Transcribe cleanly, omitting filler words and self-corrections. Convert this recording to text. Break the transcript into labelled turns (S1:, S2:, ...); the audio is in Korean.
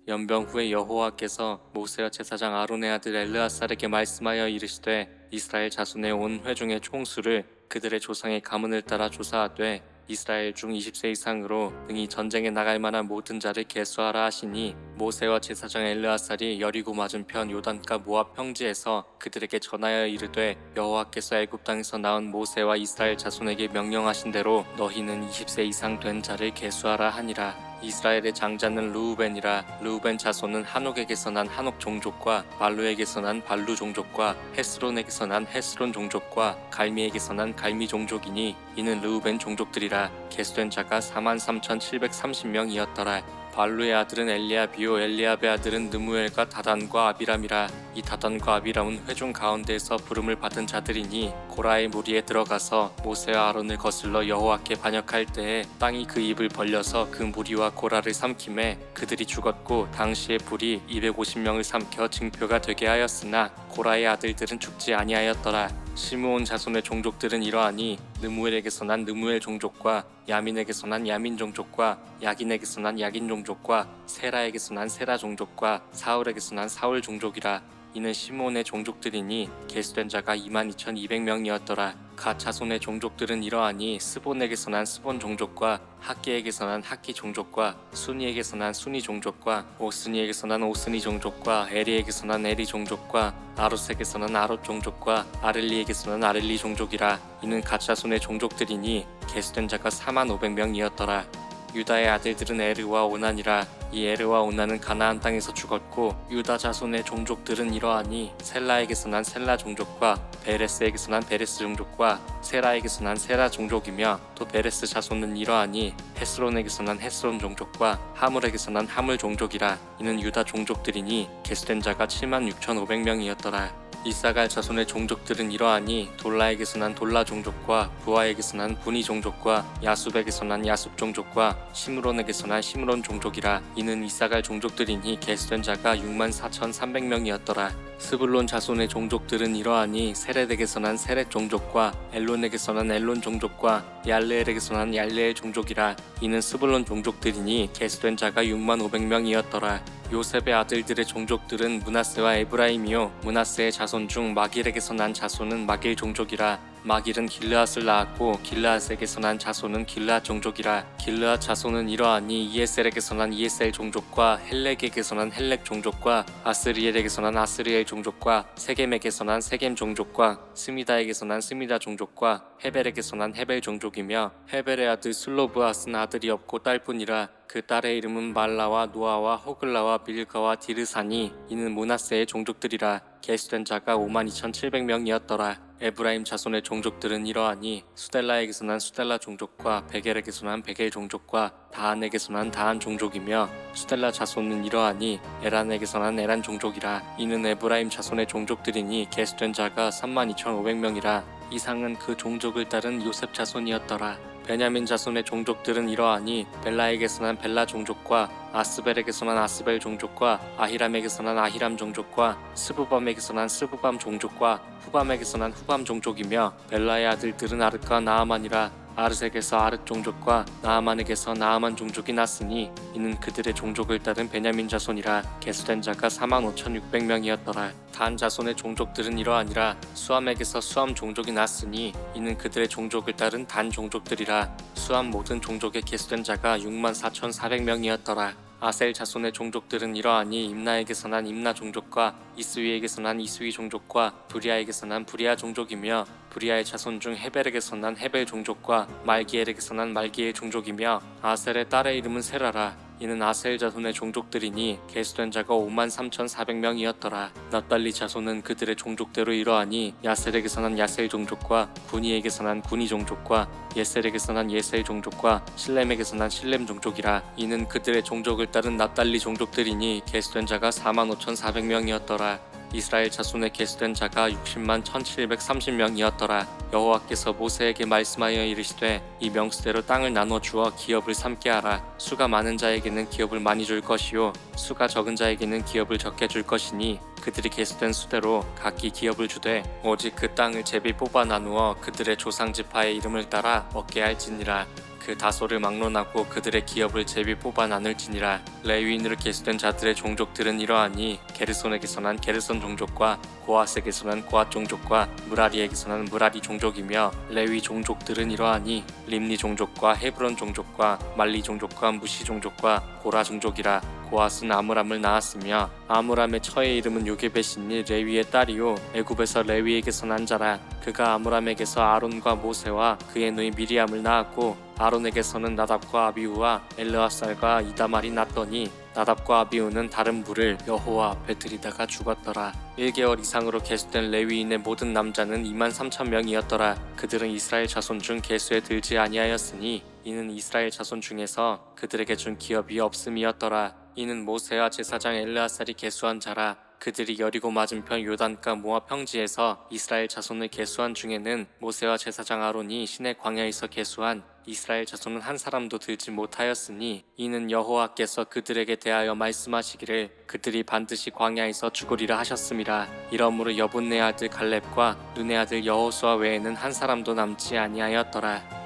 S1: 연병 후에 여호와께서 모세와 제사장 아론의 아들 엘르아살에게 말씀하여 이르시되 이스라엘 자손의 온 회중의 총수를 그들의 조상의 가문을 따라 조사하되 이스라엘 중 20세 이상으로 능히 전쟁에 나갈 만한 모든 자를 계수하라 하시니 모세와 제사장 엘르아살이 여리고 맞은편 요단가 모압 평지에서 그들에게 전하여 이르되 여호와께서 애굽 땅에서 나온 모세와 이스라엘 자손에게 명령하신 대로 너희는 20세 이상 된 자를 계수하라 하니라. 이스라엘의 장자는 르우벤이라. 르우벤 자손은 한옥에게서 난 한옥 종족과 발루에게서 난 발루 종족과 헤스론에게서 난 헤스론 종족과 갈미에게서 난 갈미 종족이니 이는 르우벤 종족들이라. 계수된 자가 43,730명이었더라. 발루의 아들은 엘리아비요 엘리압의 아들은 느무엘과 다단과 아비람이라. 이 다단과 아비람은 회중 가운데에서 부름을 받은 자들이니 고라의 무리에 들어가서 모세와 아론을 거슬러 여호와께 반역할 때에 땅이 그 입을 벌려서 그 무리와 고라를 삼키매 그들이 죽었고 당시에 불이 250명을 삼켜 증표가 되게 하였으나 고라의 아들들은 죽지 아니하였더라. 시므온 자손의 종족들은 이러하니 느무엘에게서 난 느무엘 종족과 야민에게서 난 야민 종족과 야긴에게서 난 야긴 종족과 세라에게서 난 세라 종족과 사울에게서 난 사울 종족이라. 이는 시므온의 종족들이니 계수된 자가 22,200명이었더라. 갓 자손의 종족들은 이러하니 스본에게서 난 스본 종족과 학기에게서 난 학기 종족과 순이에게서 난 순이 종족과 오스니에게서 난 오스니 종족과 에리에게서 난 에리 종족과 아롯에게서 난 아롯 종족과 아렐리에게서 난 아렐리 종족이라. 이는 갓 자손의 종족들이니 계수된 자가 45,000명이었더라. 유다의 아들들은 에르와 오난이라. 이 에르와 오난은 가나안 땅에서 죽었고 유다 자손의 종족들은 이러하니 셀라에게서 난 셀라 종족과 베레스에게서 난 베레스 종족과 세라에게서 난 세라 종족이며 또 베레스 자손은 이러하니 헤스론에게서 난 헤스론 종족과 하물에게서 난 하물 종족이라. 이는 유다 종족들이니 계수된 자가 76,500명이었더라. 이사갈 자손의 종족들은 이러하니 돌라에게서 난 돌라 종족과 부하에게서 난 부니 종족과 야숲에게서 난 야숲 종족과 시므론에게서 난 시므론 종족이라. 이는 이사갈 종족들이니 계수된 자가 64,300명이었더라. 스불론 자손의 종족들은 이러하니 세렛에게서 난 세렛 종족과 엘론에게서 난 엘론 종족과 얄레엘에게서 난 얄레엘 종족이라. 이는 스불론 종족들이니 계수된 자가 65,000명이었더라. 요셉의 아들들의 종족들은 므낫세와 에브라임이요 므낫세의 자손 중 마길에게서 난 자손은 마길 종족이라. 마길은 길르앗을 낳았고 길르앗에게서 난 자손은 길르앗 종족이라. 길르앗 자손은 이러하니 이에셀에게서 난 이에셀 종족과 헬렉에게서 난 헬렉 종족과 아스리엘에게서 난 아스리엘 종족과 세겜에게서 난 세겜 종족과 스미다에게서 난 스미다 종족과 헤벨에게서 난 헤벨 종족이며 헤벨의 아들 슬로브앗은 아들이 없고 딸뿐이라. 그 딸의 이름은 말라와 노아와 호글라와 밀가와 디르사니 이는 므낫세의 종족들이라. 계수된 자가 52,700명이었더라. 에브라임 자손의 종족들은 이러하니 수델라에게서 난 수델라 종족과 베겔에게서 난 베겔 종족과 다한에게서 난 다한 종족이며 수델라 자손은 이러하니 에란에게서 난 에란 종족이라. 이는 에브라임 자손의 종족들이니 계수된 자가 32,500명이라. 이상은 그 종족을 따른 요셉 자손이었더라. 베냐민 자손의 종족들은 이러하니 벨라에게서 난 벨라 종족과 아스벨에게서 난 아스벨 종족과 아히람에게서 난 아히람 종족과 스부밤에게서 난 스부밤 종족과 후밤에게서 난 후밤 종족이며 벨라의 아들들은 아르과 나아만이라. 아르색에서 아르 종족과 나아만에게서 나아만 종족이 났으니 이는 그들의 종족을 따른 베냐민 자손이라. 계수된 자가 45,600명이었더라. 단 자손의 종족들은 이러하니라. 수함에게서 수함 종족이 났으니 이는 그들의 종족을 따른 단 종족들이라. 수함 모든 종족의 계수된 자가 64,400명이었더라. 아셀 자손의 종족들은 이러하니 임나에게서 난 임나 종족과 이스위에게서 난 이스위 종족과 브리아에게서 난 브리아 종족이며 브리아의 자손 중 헤벨에게서 난 헤벨 종족과 말기엘에게서 난 말기엘 종족이며 아셀의 딸의 이름은 세라라. 이는 아셀 자손의 종족들이니 계수된 자가 53,400명이었더라. 납달리 자손은 그들의 종족대로 이러하니 야셀에게서 난 야셀 종족과 구니에게서 난 구니 종족과 예셀에게서 난 예셀 종족과 실렘에게서 난 실렘 종족이라. 이는 그들의 종족을 따른 납달리 종족들이니 계수된 자가 45,400명이었더라. 이스라엘 자손의 계수된 자가 601,730명이었더라. 여호와께서 모세에게 말씀하여 이르시되 이 명수대로 땅을 나눠 주어 기업을 삼게 하라. 수가 많은 자에게는 기업을 많이 줄 것이요 수가 적은 자에게는 기업을 적게 줄 것이니 그들이 계수된 수대로 각기 기업을 주되 오직 그 땅을 제비 뽑아 나누어 그들의 조상 지파의 이름을 따라 얻게 할지니라. 그 다소를 막론하고 그들의 기업을 제비 뽑아 나눌지니라. 레위인으로 계수된 자들의 종족들은 이러하니 게르손에게서 난 게르손 종족과 고핫에게서 난 고핫 종족과 무라리에게서 난 무라리 종족이며, 레위 종족들은 이러하니 림니 종족과 헤브론 종족과 말리 종족과 무시 종족과 고라 종족이라. 고핫은 아므람을 낳았으며 아므람의 처의 이름은 요게벳이니 레위의 딸이요 애굽에서 레위에게서 난 자라. 그가 아므람에게서 아론과 모세와 그의 누이 미리암을 낳았고, 아론에게서는 나답과 아비후와 엘르아살과 이다말이 났더니 나답과 아비후는 다른 불을 여호와 앞에 들이다가 죽었더라. 1개월 이상으로 계수된 레위인의 모든 남자는 23,000명이었더라. 그들은 이스라엘 자손 중 계수에 들지 아니하였으니 이는 이스라엘 자손 중에서 그들에게 준 기업이 없음이었더라. 이는 모세와 제사장 엘르아살이 계수한 자라. 그들이 여리고 맞은편 요단가 모압 평지에서 이스라엘 자손을 계수한 중에는 모세와 제사장 아론이 시내 광야에서 계수한 이스라엘 자손은 한 사람도 들지 못하였으니, 이는 여호와께서 그들에게 대하여 말씀하시기를 그들이 반드시 광야에서 죽으리라 하셨음이라. 이러므로 여분네 아들 갈렙과 눈의 아들 여호수아 외에는 한 사람도 남지 아니하였더라.